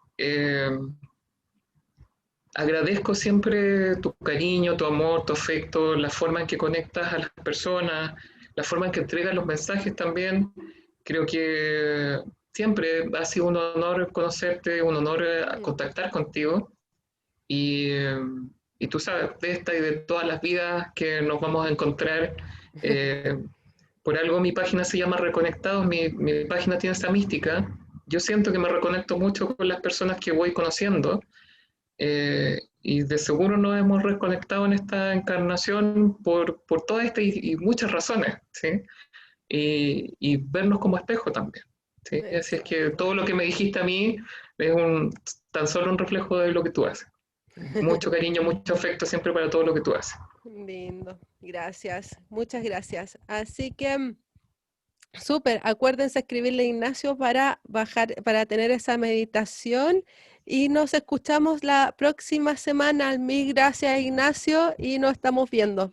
Agradezco siempre tu cariño, tu amor, tu afecto, la forma en que conectas a las personas, la forma en que entregas los mensajes también. Creo que siempre ha sido un honor conocerte, un honor Mm. contactar contigo. Y, eh, y tú sabes, de esta y de todas las vidas que nos vamos a encontrar, eh, por algo mi página se llama Reconectados, mi página tiene esa mística. Yo siento que me reconecto mucho con las personas que voy conociendo y de seguro nos hemos reconectado en esta encarnación por todas estas y muchas razones, ¿sí? Y vernos como espejo también, ¿sí? Así es que Exacto. todo lo que me dijiste a mí es tan solo un reflejo de lo que tú haces. Mucho cariño, mucho afecto siempre para todo lo que tú haces. Lindo, gracias, muchas gracias. Así que súper, acuérdense escribirle a Ignacio para bajar, para tener esa meditación y nos escuchamos la próxima semana. Mil gracias, Ignacio, y nos estamos viendo.